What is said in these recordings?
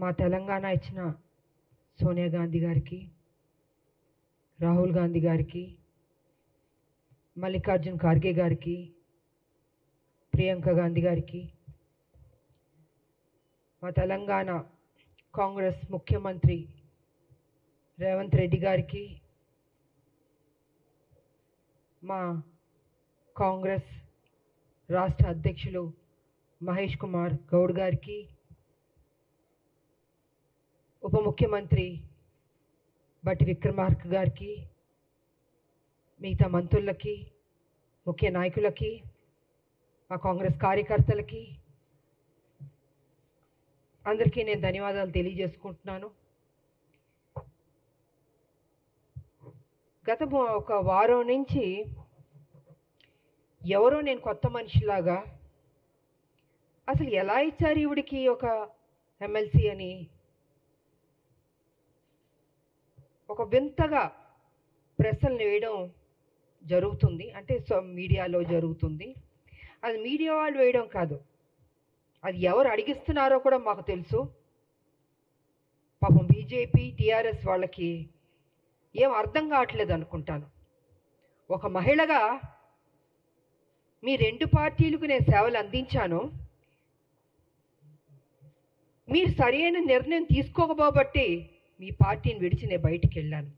మా తెలంగాణ ఇచ్చిన సోనియా గాంధీ గారికి, రాహుల్ గాంధీ గారికి, మల్లికార్జున్ ఖార్గే గారికి, ప్రియాంక గాంధీ గారికి, మా తెలంగాణ కాంగ్రెస్ ముఖ్యమంత్రి రేవంత్ రెడ్డి గారికి, మా కాంగ్రెస్ రాష్ట్ర అధ్యక్షులు మహేష్ కుమార్ గౌడ్ గారికి, ఉప ముఖ్యమంత్రి బట్టి విక్రమార్క గారికి, మిగతా మంత్రులకి, ముఖ్య నాయకులకి, మా కాంగ్రెస్ కార్యకర్తలకి అందరికీ నేను ధన్యవాదాలు తెలియజేసుకుంటున్నాను. గత ఒక వారం నుంచి ఎవరో నేను కొత్త మనిషిలాగా అసలు ఎలా ఇచ్చారు ఈవిడికి ఒక ఎమ్మెల్సీ అని ఒక వింతగా ప్రశ్నలు వేయడం జరుగుతుంది. అంటే మీడియాలో జరుగుతుంది. అది మీడియా వాళ్ళు వేయడం కాదు, అది ఎవరు అడిగిస్తున్నారో కూడా మాకు తెలుసు. పాపం బీజేపీ టీఆర్ఎస్ వాళ్ళకి ఏం అర్థం కావట్లేదు అనుకుంటాను. ఒక మహిళగా మీ రెండు పార్టీలకు నేను సేవలు అందించాను, మీరు సరైన నిర్ణయం తీసుకోకపోబట్టి మీ పార్టీని విడిచి నేను బయటికి వెళ్ళాను.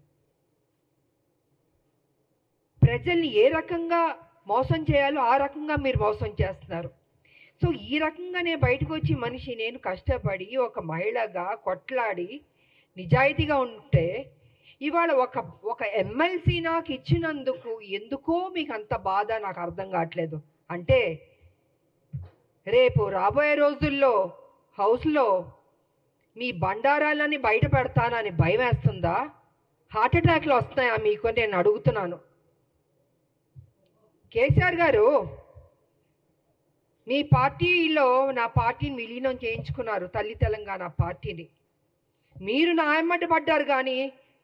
ప్రజల్ని ఏ రకంగా మోసం చేయాలో ఆ రకంగా మీరు మోసం చేస్తున్నారు. సో ఈ రకంగా నేను బయటకు వచ్చి మనిషి నేను కష్టపడి ఒక మహిళగా కొట్లాడి నిజాయితీగా ఉంటే ఇవాళ ఒక ఎమ్మెల్సీ నాకు ఇచ్చినందుకు ఎందుకో మీకు అంత బాధ నాకు అర్థం కావట్లేదు. అంటే రేపు రాబోయే రోజుల్లో హౌస్లో మీ బండారాలని బయట పెడతానని భయం వేస్తుందా? హార్ట్ అటాక్లు వస్తున్నాయా మీకు నేను అడుగుతున్నాను. కేసీఆర్ గారు మీ పార్టీలో నా పార్టీని విలీనం చేయించుకున్నారు, తల్లి తెలంగాణ పార్టీని. మీరు నా ఎమ్మట పడ్డారు కానీ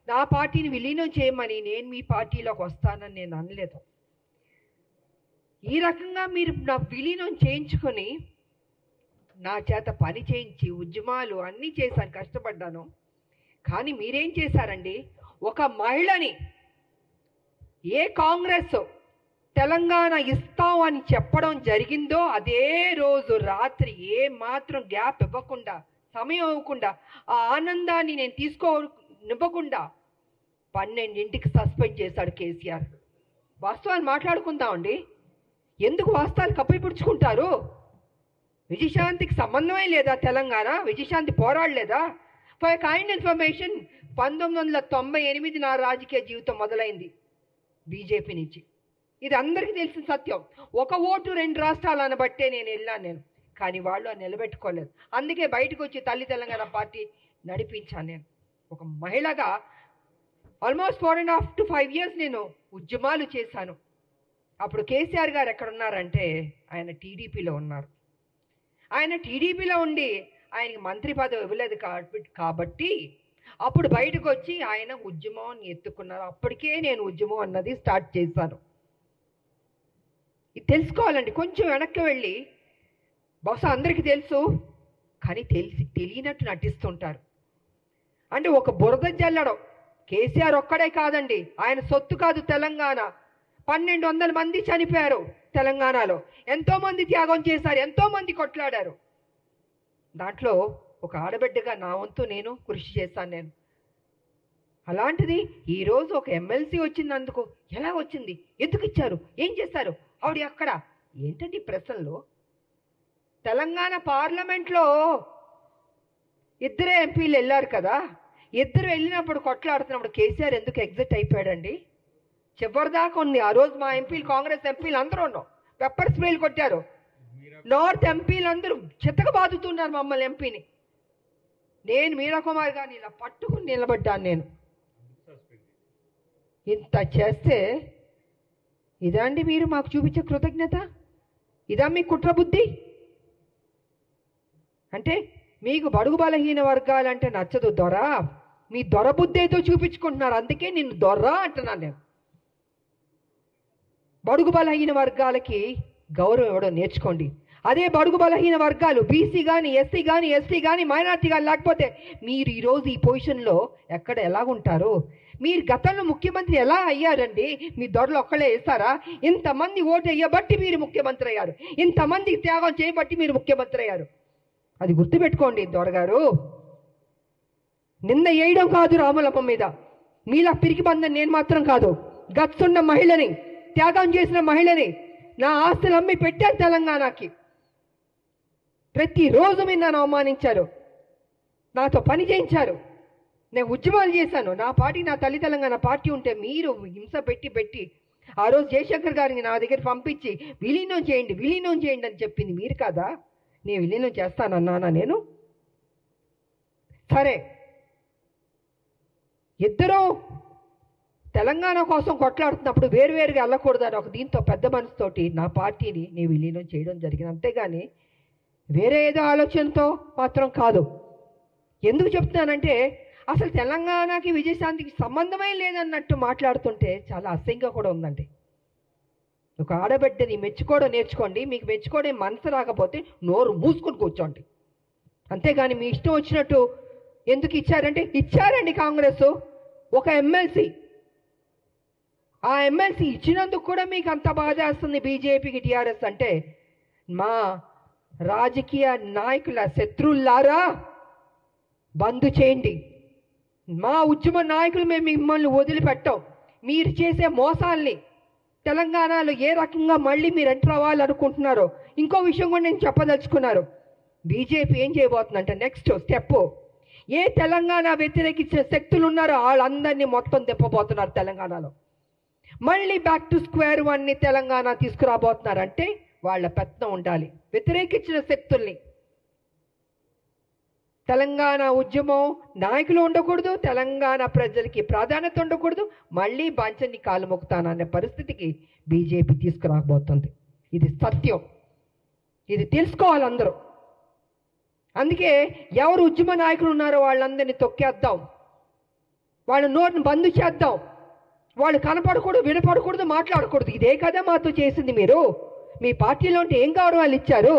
నా పార్టీని విలీనం చేయమని నేను మీ పార్టీలోకి వస్తానని నేను అనలేదు. ఈ రకంగా మీరు నా విలీనం చేయించుకొని నా చేత పని చేయించి ఉద్యమాలు అన్నీ చేశాను, కష్టపడ్డాను. కానీ మీరేం చేశారండి? ఒక మహిళని ఏ కాంగ్రెస్ తెలంగాణ ఇస్తాం అని చెప్పడం జరిగిందో అదే రోజు రాత్రి ఏ మాత్రం గ్యాప్ ఇవ్వకుండా, సమయం ఇవ్వకుండా, ఆ ఆనందాన్ని నేను తీసుకోనివ్వకుండా 12ంటికి సస్పెండ్ చేశాడు కేసీఆర్. వాస్తవాలు మాట్లాడుకుందామండి. ఎందుకు వాస్తవాలు కప్పిపుడుచుకుంటారు? విజయశాంతికి సంబంధమే లేదా? తెలంగాణ విజయశాంతి పోరాడలేదా? ఫర్ కైండ్ ఇన్ఫర్మేషన్ 1998 నా రాజకీయ జీవితం మొదలైంది బీజేపీ నుంచి. ఇది అందరికీ తెలిసిన సత్యం. ఒక ఓటు 2 రాష్ట్రాలు అనబట్టే నేను వెళ్ళాను. కానీ వాళ్ళు నిలబెట్టుకోలేదు. అందుకే బయటకు వచ్చి తల్లి తెలంగాణ పార్టీ నడిపించాను. నేను ఒక మహిళగా ఆల్మోస్ట్ 4.5 to 5 years నేను ఉద్యమాలు చేశాను. అప్పుడు కేసీఆర్ గారు ఎక్కడున్నారంటే ఆయన టీడీపీలో ఉన్నారు. ఆయన టీడీపీలో ఉండి ఆయనకి మంత్రి పదవి ఇవ్వలేదు కాబట్టి అప్పుడు బయటకు వచ్చి ఆయన ఉద్యమాన్ని ఎత్తుకున్నారు. అప్పటికే నేను ఉద్యమం అన్నది స్టార్ట్ చేశాను. ఇది తెలుసుకోవాలండి. కొంచెం వెనక్కి వెళ్ళి, బహుశా అందరికీ తెలుసు కానీ తెలియనట్టు నటిస్తుంటారు. అంటే ఒక బురద జల్లడం కేసీఆర్ ఒక్కడే కాదండి, ఆయన సొత్తు కాదు తెలంగాణ. 1200 మంది చనిపోయారు తెలంగాణలో. ఎంతోమంది త్యాగం చేశారు, ఎంతోమంది కొట్లాడారు. దాంట్లో ఒక ఆడబిడ్డగా నా వంతు నేను కృషి చేశాను. అలాంటిది ఈరోజు ఒక ఎమ్మెల్సీ వచ్చినందుకు ఎలా వచ్చింది, ఎందుకు ఇచ్చారు, ఏం చేస్తారు, ఆవిడ అక్కడ ఏంటండి ప్రశ్నలు? తెలంగాణ పార్లమెంట్లో 2 ఎంపీలు వెళ్ళారు కదా, 2 వెళ్ళినప్పుడు కొట్లాడుతున్నప్పుడు కేసీఆర్ ఎందుకు ఎగ్జిట్ అయిపోయాడండి? చివరిదాకా ఉంది. ఆ రోజు మా ఎంపీలు, కాంగ్రెస్ ఎంపీలు అందరూ ఉన్నాం, పెప్పర్ స్ప్రేలు కొట్టారు. నార్త్ ఎంపీలు అందరూ చిత్తక బాదుతున్నారు మమ్మల్ని ఎంపీని. నేను మీరా కుమార్ గారిని ఇలా పట్టుకుని నిలబడ్డాను. నేను ఇంత చేస్తే ఇదండి మీరు మాకు చూపించే కృతజ్ఞత? ఇదా మీ కుట్ర బుద్ధి? అంటే మీకు బడుగు బలహీన వర్గాలంటే నచ్చదు దొర, మీ దొర బుద్ధేతో చూపించుకుంటున్నారు. అందుకే నిన్ను దొర అంటున్నాను నేను. బడుగు బలహీన వర్గాలకి గౌరవం ఇవ్వడం నేర్చుకోండి. అదే బడుగు బలహీన వర్గాలు బీసీ కానీ ఎస్సీ కానీ ఎస్టీ కానీ మైనార్టీ కానీ లేకపోతే మీరు ఈరోజు ఈ పొజిషన్లో ఎక్కడ ఎలాగుంటారు? మీరు గతంలో ముఖ్యమంత్రి ఎలా అయ్యారండి? మీ దొరలు ఒక్కళ్ళే వేస్తారా? ఇంతమంది ఓటు వేయబట్టి మీరు ముఖ్యమంత్రి అయ్యారు, ఇంతమంది త్యాగం చేయబట్టి మీరు ముఖ్యమంత్రి అయ్యారు. అది గుర్తుపెట్టుకోండి దొరగారు. నింద వేయడం కాదు రాములమ్మ మీద, మీలా పిరికి బంధం నేను మాత్రం కాదు. గచ్చున్న మహిళని, త్యాగం చేసిన మహిళని, నా ఆస్తులు అమ్మి పెట్టాను తెలంగాణకి. ప్రతిరోజు మీరు నన్ను అవమానించారు, నాతో పని చేయించారు, నేను ఉద్యమాలు చేశాను. నా పార్టీ, నా తల్లి తెలంగాణ పార్టీ ఉంటే మీరు హింస పెట్టి ఆ రోజు జయశంకర్ గారిని నా దగ్గర పంపించి విలీనం చేయండి అని చెప్పింది మీరు కాదా? నేను విలీనం చేస్తానన్నానా నేను? సరే, ఇద్దరూ తెలంగాణ కోసం కొట్లాడుతున్నప్పుడు వేరువేరుగా వెళ్ళకూడదని ఒక దీంతో పెద్ద మనసుతోటి నా పార్టీని నేను విలీనం చేయడం జరిగింది. అంతేగాని వేరే ఏదో ఆలోచనతో మాత్రం కాదు. ఎందుకు చెప్తున్నానంటే అసలు తెలంగాణకి విజయశాంతికి సంబంధమే లేదన్నట్టు మాట్లాడుతుంటే చాలా అసహ్యంగా కూడా ఉందండి. ఒక ఆడబిడ్డని మెచ్చుకోవడం నేర్చుకోండి. మీకు మెచ్చుకోవడం మనసు రాకపోతే నోరు మూసుకొని కూర్చోండి. అంతేగాని మీ ఇష్టం వచ్చినట్టు ఎందుకు ఇచ్చారంటే ఇచ్చారండి కాంగ్రెస్ ఒక ఎమ్మెల్సీ. ఆ ఎమ్మెల్సీ ఇచ్చినందుకు కూడా మీకు అంత బాధ వేస్తుంది బీజేపీకి, టీఆర్ఎస్ అంటే. మా రాజకీయ నాయకుల శత్రువులారా బంద్ చేయండి. మా ఉద్యమ నాయకులు మేము మిమ్మల్ని వదిలిపెట్టాం. మీరు చేసే మోసాల్ని తెలంగాణలో ఏ రకంగా మళ్ళీ మీరు ఎంటర్ అవ్వాలనుకుంటున్నారో ఇంకో విషయం కూడా నేను చెప్పదలుచుకున్నారు. బీజేపీ ఏం చేయబోతుందంటే నెక్స్ట్ స్టెప్, ఏ తెలంగాణ వ్యతిరేకించే శక్తులు ఉన్నారో వాళ్ళందరినీ మొత్తం తిప్పబోతున్నారు తెలంగాణలో. మళ్ళీ బ్యాక్ టు స్క్వేర్ వన్ని తెలంగాణ తీసుకురాబోతున్నారంటే వాళ్ళ పెత్తనం ఉండాలి. వ్యతిరేకించిన శక్తుల్ని, తెలంగాణ ఉద్యమం నాయకులు ఉండకూడదు, తెలంగాణ ప్రజలకి ప్రాధాన్యత ఉండకూడదు, మళ్ళీ బాంచన్ని కాలు మొక్కుతాననే పరిస్థితికి బీజేపీ తీసుకురాబోతుంది. ఇది సత్యం, ఇది తెలుసుకోవాలి అందరూ. అందుకే ఎవరు ఉద్యమ నాయకులు ఉన్నారో వాళ్ళందరినీ తొక్కేద్దాం, వాళ్ళ నోటిని బంద్ చేద్దాం. వాళ్ళు కనపడకూడదు, వినపడకూడదు, మాట్లాడకూడదు. ఇదే కదా మాతో చేసింది మీరు. మీ పార్టీలో ఉంటే ఏం గౌరవాలు ఇచ్చారు?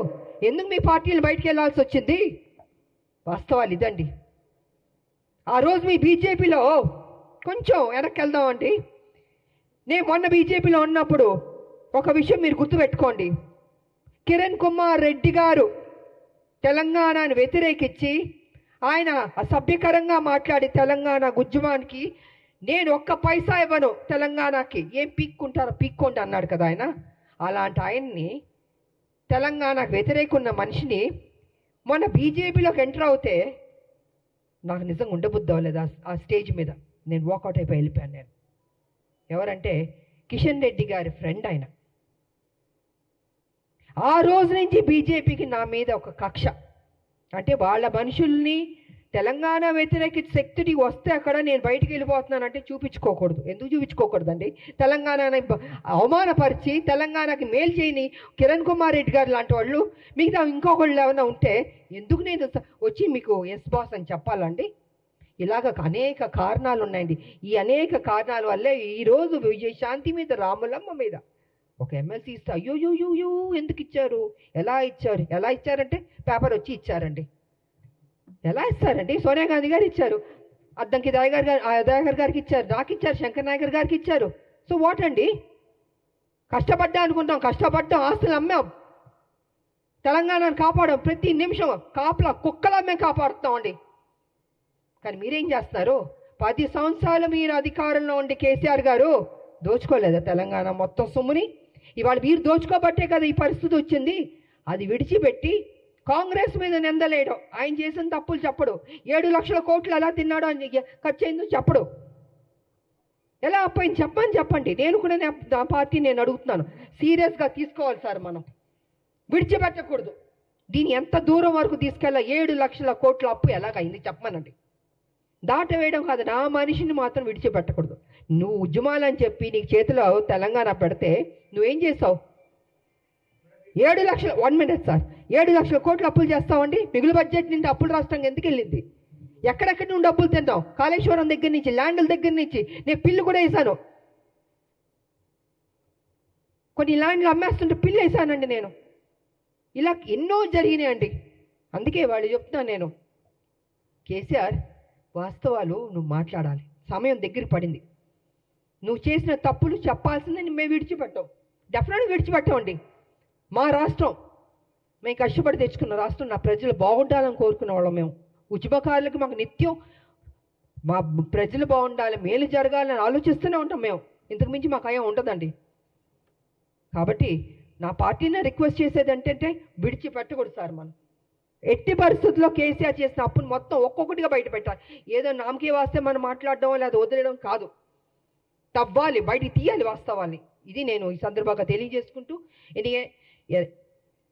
ఎందుకు మీ పార్టీలు బయటికి వెళ్ళాల్సి వచ్చింది? వాస్తవాలు ఇదండి. ఆ రోజు మీ బీజేపీలో కొంచెం వెనక్కి వెళ్దామండి. నేను మొన్న బీజేపీలో ఉన్నప్పుడు ఒక విషయం మీరు గుర్తుపెట్టుకోండి. కిరణ్ కుమార్ రెడ్డి గారు తెలంగాణను వ్యతిరేకించి ఆయన అసభ్యకరంగా మాట్లాడి తెలంగాణ ఉద్యమానికి నేను ఒక్క పైసా ఇవ్వను తెలంగాణకి, ఏం పీక్కుంటారో పీక్కోండి అన్నాడు కదా ఆయన. అలాంటి ఆయన్ని, తెలంగాణకు వ్యతిరేకున్న మనిషిని మొన్న బీజేపీలోకి ఎంటర్ అవుతే నాకు నిజంగా ఉండబుద్ధి అవ్వలేదు. ఆ స్టేజ్ మీద నేను వాకౌట్ అయిపోయి వెళ్ళిపోయాను. నేను ఎవరంటే కిషన్ రెడ్డి గారి ఫ్రెండ్ ఆయన. ఆ రోజు నుంచి బీజేపీకి నా మీద ఒక కక్ష. అంటే వాళ్ళ మనుషుల్ని తెలంగాణ వ్యతిరేక శక్తిని వస్తే అక్కడ నేను బయటికి వెళ్ళిపోతున్నానంటే చూపించుకోకూడదు. ఎందుకు చూపించుకోకూడదండి? తెలంగాణని అవమానపరిచి తెలంగాణకి మేలు చేయని కిరణ్ కుమార్ రెడ్డి గారు లాంటి వాళ్ళు మిగతా ఇంకొకళ్ళు ఏమైనా ఉంటే ఎందుకు నేను వచ్చి మీకు ఎస్ బాస్ అని చెప్పాలండి? ఇలాగ అనేక కారణాలు ఉన్నాయండి. ఈ అనేక కారణాల వల్లే ఈరోజు విజయశాంతి మీద, రాములమ్మ మీద ఒక ఎమ్మెల్సీ ఇస్తే అయ్యో ఎందుకు ఇచ్చారు, ఎలా ఇచ్చారంటే పేపర్ వచ్చి ఇచ్చారండి. ఎలా ఇస్తారండి? సోనియా గాంధీ గారు ఇచ్చారు, అద్దంకి దయాకర్ గారికి ఇచ్చారు, నాకు ఇచ్చారు, శంకర్ నాయకర్ గారికి ఇచ్చారు. సో వాట్ అండి? కష్టపడ్డా అనుకుంటాం, కష్టపడ్డాం, ఆస్తులు అమ్మాం, తెలంగాణను కాపాడాం. ప్రతి నిమిషం కాపలా కుక్కలా మేము కాపాడుతామండి. కానీ మీరేం చేస్తున్నారు? 10 సంవత్సరాలు మీరు అధికారంలో ఉండి కేసీఆర్ గారు దోచుకోలేదా తెలంగాణ మొత్తం సొమ్ముని? ఇవాళ మీరు దోచుకోబట్టే కదా ఈ పరిస్థితి వచ్చింది. అది విడిచిపెట్టి కాంగ్రెస్ మీద నిందలేయడం, ఆయన చేసిన తప్పులు చెప్పడు, 7 లక్షల కోట్లు ఎలా తిన్నాడో అని ఖర్చు అయిందో చెప్పడు, ఎలా అప్పయింది చెప్పండి. నేను కూడా నా పార్టీ నేను అడుగుతున్నాను, సీరియస్గా తీసుకోవాలి సార్. మనం విడిచిపెట్టకూడదు. దీన్ని ఎంత దూరం వరకు తీసుకెళ్ళా? 7 లక్షల కోట్ల అప్పు ఎలాగైంది చెప్పమనండి. దాటవేయడం కాదు, నా మనిషిని మాత్రం విడిచిపెట్టకూడదు. నువ్వు ఉద్యమాలని చెప్పి నీకు చేతిలో తెలంగాణ పెడితే నువ్వేం చేసావు? 7 లక్షల 1 మినిట్ సార్, 7 లక్షల కోట్లు అప్పులు చేస్తామండి. మిగులు బడ్జెట్ నుండి అప్పులు రాష్ట్రంగా ఎందుకు వెళ్ళింది? ఎక్కడెక్కడి నుండి అప్పులు తింటాం? కాళేశ్వరం దగ్గర నుంచి, ల్యాండ్ల దగ్గర నుంచి. నేను పిల్లు కూడా వేసాను, కొన్ని ల్యాండ్లు అమ్మేస్తుంటే పిల్లు వేసానండి నేను. ఇలా ఎన్నో జరిగినాయండి. అందుకే వాళ్ళు చెప్తున్నాను నేను, కేసీఆర్ వాస్తవాలు నువ్వు మాట్లాడాలి. సమయం దగ్గర పడింది. నువ్వు చేసిన తప్పులు చెప్పాల్సిందని మేము విడిచిపెట్టాం. డెఫినెట్గా విడిచిపెట్టామండి. మా రాష్ట్రం మేము కష్టపడి తెచ్చుకున్న రాష్ట్రం, నా ప్రజలు బాగుండాలని కోరుకునే వాళ్ళం మేము. ఉద్యమకారులకు మాకు నిత్యం మా ప్రజలు బాగుండాలి, మేలు జరగాలని ఆలోచిస్తూనే ఉంటాం మేము. ఇంతకు మించి మాకు అయ్యా ఉంటుందండి. కాబట్టి నా పార్టీని రిక్వెస్ట్ చేసేది ఏంటంటే విడిచిపెట్టకూడదు సార్. మనం ఎట్టి పరిస్థితుల్లో కేసీఆర్ చేసిన అప్పును మొత్తం ఒక్కొక్కటిగా బయట పెట్టాలి. ఏదో నామకే వాస్తే మనం మాట్లాడడం లేదా వదిలేయడం కాదు, తవ్వాలి, బయటికి తీయాలి వాస్తవాన్ని. ఇది నేను ఈ సందర్భంగా తెలియజేసుకుంటూ,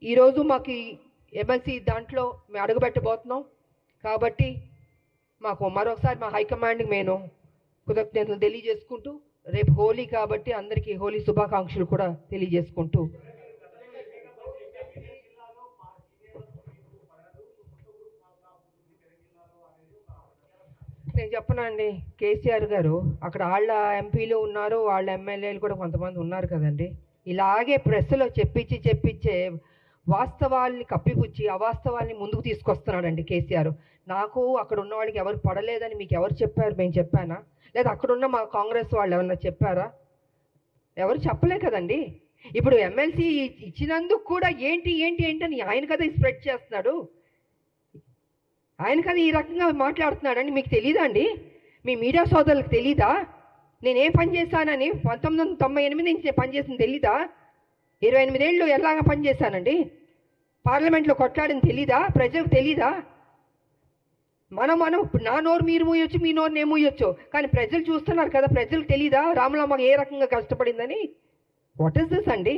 ఈరోజు మాకు ఎమ్మెల్సీ దాంట్లో మేము అడుగుపెట్టబోతున్నాం. కాబట్టి మాకు మరొకసారి మా హైకమాండ్కి నేను కృతజ్ఞతలు తెలియజేసుకుంటూ, రేపు హోలీ కాబట్టి అందరికీ హోలీ శుభాకాంక్షలు కూడా తెలియజేసుకుంటూ, నేను చెప్పనండి. కేసీఆర్ గారు అక్కడ వాళ్ళ ఎంపీలు ఉన్నారు, వాళ్ళ ఎమ్మెల్యేలు కూడా కొంతమంది ఉన్నారు కదండి. ఇలాగే ప్రెస్లో చెప్పించే వాస్తవాల్ని కప్పిపుచ్చి అవాస్తవాల్ని ముందుకు తీసుకొస్తున్నాడండి కేసీఆర్. నాకు అక్కడ ఉన్న వాళ్ళకి ఎవరు పడలేదని మీకు ఎవరు చెప్పారు? మేము చెప్పానా? లేదా అక్కడున్న మా కాంగ్రెస్ వాళ్ళు ఎవరన్నా చెప్పారా? ఎవరు చెప్పలే కదండి. ఇప్పుడు ఎమ్మెల్సీ ఇచ్చినందుకు కూడా ఏంటి అని ఆయన కదా స్ప్రెడ్ చేస్తున్నాడు. ఆయన కదా ఈ రకంగా మాట్లాడుతున్నాడని మీకు తెలీదా అండి? మీ మీడియా సోదరులకు తెలీదా? నేనేం పని చేశానని 1998 నుంచి నేను పనిచేసింది తెలీదా? 28 ఏళ్ళు ఎలాగా పనిచేశానండి? పార్లమెంట్లో కొట్లాడిని తెలీదా? ప్రజలకు తెలీదా? మనం నా నోరు మీరు మూయొచ్చు, మీ నోరు నేను మూయొచ్చు, కానీ ప్రజలు చూస్తున్నారు కదా. ప్రజలకు తెలీదా రాములమ్మ ఏ రకంగా కష్టపడిందని? వాట్ ఈస్ దిస్ అండి?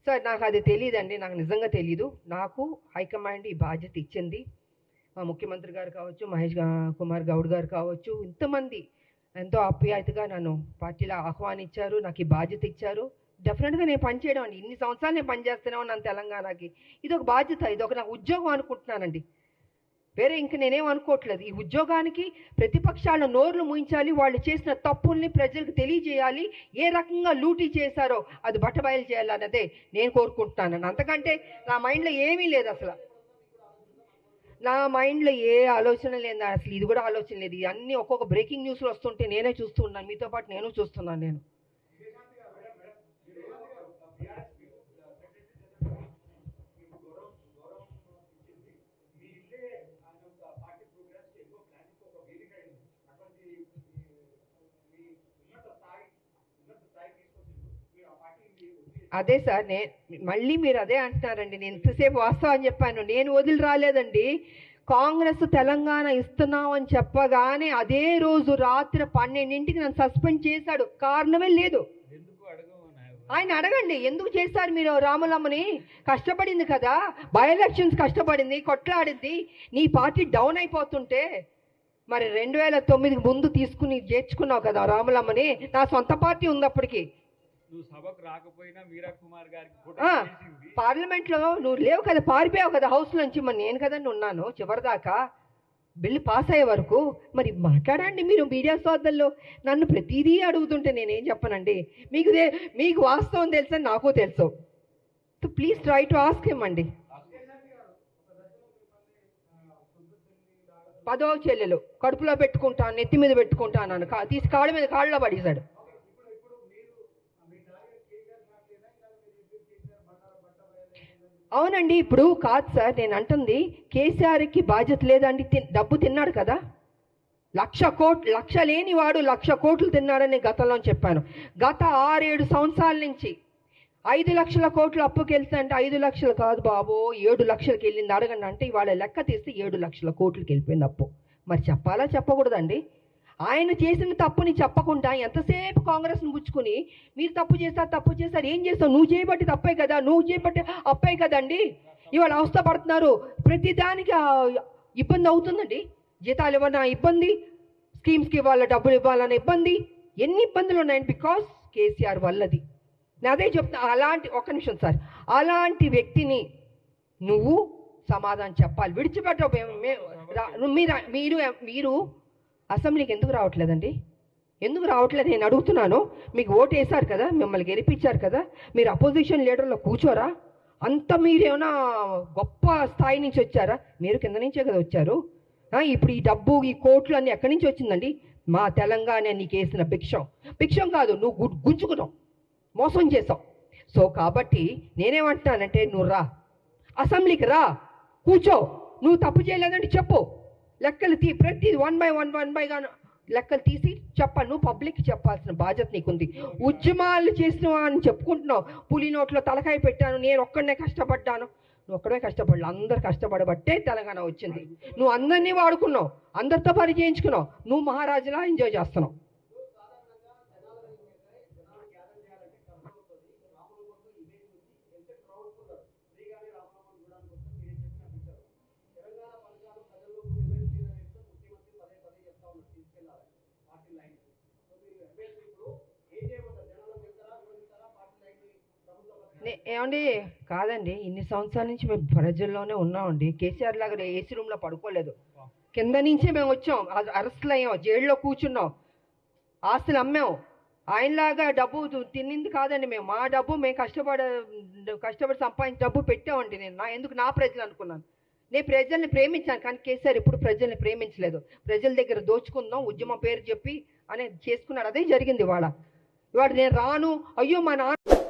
సార్ నాకు అది తెలియదండి, నాకు నిజంగా తెలీదు. నాకు హైకమాండ్ ఈ బాధ్యత ఇచ్చింది. మా ముఖ్యమంత్రి గారు కావచ్చు, మహేష్ కుమార్ గౌడ్ గారు కావచ్చు, ఇంతమంది ఎంతో ఆప్యాయతగా నన్ను పార్టీలో ఆహ్వానించారు, నాకు ఈ బాధ్యత ఇచ్చారు. డెఫినెట్గా నేను పనిచేయడం అండి. ఇన్ని సంవత్సరాలు నేను పనిచేస్తూనే ఉన్నాను తెలంగాణకి. ఇది ఒక బాధ్యత, ఇది ఒక నాకు ఉద్యోగం అనుకుంటున్నానండి. వేరే ఇంక నేనేం అనుకోవట్లేదు. ఈ ఉద్యోగానికి ప్రతిపక్షాల నోర్లు ముయించాలి, వాళ్ళు చేసిన తప్పుల్ని ప్రజలకు తెలియజేయాలి, ఏ రకంగా లూటీ చేశారో అది బట్టబయలు చేయాలన్నదే నేను కోరుకుంటున్నాను. అంతకంటే నా మైండ్లో ఏమీ లేదు అసలు. నా మైండ్లో ఏ ఆలోచన లేదు అసలు. ఇది కూడా ఆలోచన లేదు. ఇవన్నీ ఒక్కొక్క బ్రేకింగ్ న్యూస్లు వస్తుంటే నేనే చూస్తూ ఉన్నాను, మీతో పాటు నేను చూస్తున్నాను. నేను అదే సార్, మళ్ళీ మీరు అదే అంటున్నారండి. నేను ఇంతసేపు వాస్తవం అని చెప్పాను. నేను వదిలి రాలేదండి. కాంగ్రెస్ తెలంగాణ ఇస్తున్నాం అని చెప్పగానే అదే రోజు రాత్రి 12ంటికి నన్ను సస్పెండ్ చేశాడు. కారణమే లేదు. ఆయన అడగండి ఎందుకు చేశారు మీరు? రాములమ్మని కష్టపడింది కదా, బై ఎలక్షన్స్ కష్టపడింది, కొట్లాడింది. నీ పార్టీ డౌన్ అయిపోతుంటే మరి 2009 ముందు తీసుకుని చేర్చుకున్నావు కదా రాములమ్మని. నా సొంత పార్టీ ఉంది అప్పటికి. పార్లమెంట్లో నువ్వు లేవు కదా, పారిపోయావు కదా హౌస్ నుంచి. మరి నేను కదండి ఉన్నాను చివరిదాకా, బిల్లు పాస్ అయ్యే వరకు. మరి మాట్లాడండి మీరు మీడియా సోదరులు. నన్ను ప్రతిదీ అడుగుతుంటే నేనేం చెప్పనండి. మీకు వాస్తవం తెలుసని నాకు తెలుసు. Please try to ask him అండి. 10వ చెల్లెలు కడుపులో పెట్టుకుంటాను, నెత్తి మీద పెట్టుకుంటాను, తీసి కాళ్ళలో పడేశాడు. అవునండి, ఇప్పుడు కాదు సార్ నేను అంటుంది, కేసీఆర్కి బాధ్యత లేదండి. డబ్బు తిన్నాడు కదా, 1,00,000 కోట్లు, లక్ష లేని వాడు 1,00,000 కోట్లు తిన్నాడని గతంలో చెప్పాను. గత 6-7 సంవత్సరాల నుంచి 5 లక్షల కోట్లు అప్పుకి వెళ్తాయంటే 5 లక్షలు కాదు బాబో 7 లక్షలకి వెళ్ళింది. అడగండి అంటే ఇవాళ లెక్క తీస్తే 7 లక్షల కోట్లకి వెళ్ళిపోయింది అప్పు. మరి చెప్పాలా చెప్పకూడదండి? ఆయన చేసిన తప్పుని చెప్పకుండా ఎంతసేపు కాంగ్రెస్ను పుచ్చుకుని మీరు తప్పు చేశారు ఏం చేస్తావు? నువ్వు చేయబట్టి తప్పే కదా, నువ్వు చేయబట్టి అప్పే కదండి. ఇవాళ అవస్థ పడుతున్నారు, ప్రతిదానికి ఇబ్బంది అవుతుందండి. జీతాలు ఇవ్వనా ఇబ్బంది, స్కీమ్స్కి ఇవ్వాల డబ్బులు ఇవ్వాలన్న ఇబ్బంది, ఎన్ని ఇబ్బందులు ఉన్నాయండి బికాస్ కేసీఆర్ వల్లది. నేను అదే చెప్తున్నా. ఒక్క నిమిషం సార్, అలాంటి వ్యక్తిని నువ్వు సమాధానం చెప్పాలి. విడిచిపెట్టవు. మీరు అసెంబ్లీకి ఎందుకు రావట్లేదండి? ఎందుకు రావట్లేదు నేను అడుగుతున్నాను. మీకు ఓటు వేశారు కదా, మిమ్మల్ని గెలిపించారు కదా, మీరు అపోజిషన్ లీడర్లో కూర్చోరా? అంత మీరేమైనా గొప్ప స్థాయి నుంచి వచ్చారా? మీరు కింద నుంచే కదా వచ్చారు. ఇప్పుడు ఈ డబ్బు ఈ కోట్లు అన్నీ ఎక్కడి నుంచి వచ్చిందండి? మా తెలంగాణ నీకు వేసిన భిక్షం కాదు, నువ్వు గుంజుకున్నావు, మోసం చేసావు. సో కాబట్టి నేనేమంటున్నానంటే నువ్వు రా, అసెంబ్లీకి రా, కూర్చో. నువ్వు తప్పు చేయలేదంటే చెప్పు, లెక్కలు ప్రతి వన్ బై గా లెక్కలు తీసి చెప్పాను. నువ్వు పబ్లిక్కి చెప్పాల్సిన బాధ్యత నీకుంది. ఉద్యమాలు చేసిన అని చెప్పుకుంటున్నావు, పులి నోట్లో తలకాయ పెట్టాను, నేను ఒక్కడనే కష్టపడ్డాను. నువ్వు ఒక్కడే కష్టపడలే, అందరు కష్టపడబట్టే తెలంగాణ వచ్చింది. నువ్వు అందరినీ వాడుకున్నావు, అందరితో పని చేయించుకున్నావు, నువ్వు మహారాజులా ఎంజాయ్ చేస్తున్నావు. ఏమండి కాదండి, ఇన్ని సంవత్సరాల నుంచి మేము ప్రజల్లోనే ఉన్నామండి. కేసీఆర్ లాగా ఏసీ రూమ్లో పడుకోలేదు, కింద నుంచే మేము వచ్చాం, అరెస్టులు అయ్యాం, జైల్లో కూర్చున్నాం, ఆస్తులు అమ్మాం. ఆయనలాగా డబ్బు తిన్నింది కాదండి మేము. మా డబ్బు మేము కష్టపడి సంపాదించిన డబ్బు పెట్టామండి. ఎందుకు నా ప్రజలు అనుకున్నాను. నేను ప్రజల్ని ప్రేమించాను, కానీ కేసీఆర్ ఎప్పుడు ప్రజల్ని ప్రేమించలేదు. ప్రజల దగ్గర దోచుకుందాం, ఉద్యమం పేరు చెప్పి అనేది చేసుకున్నాడు. అదే జరిగింది ఇవాళ. నేను రాను, అయ్యో మా నాన్న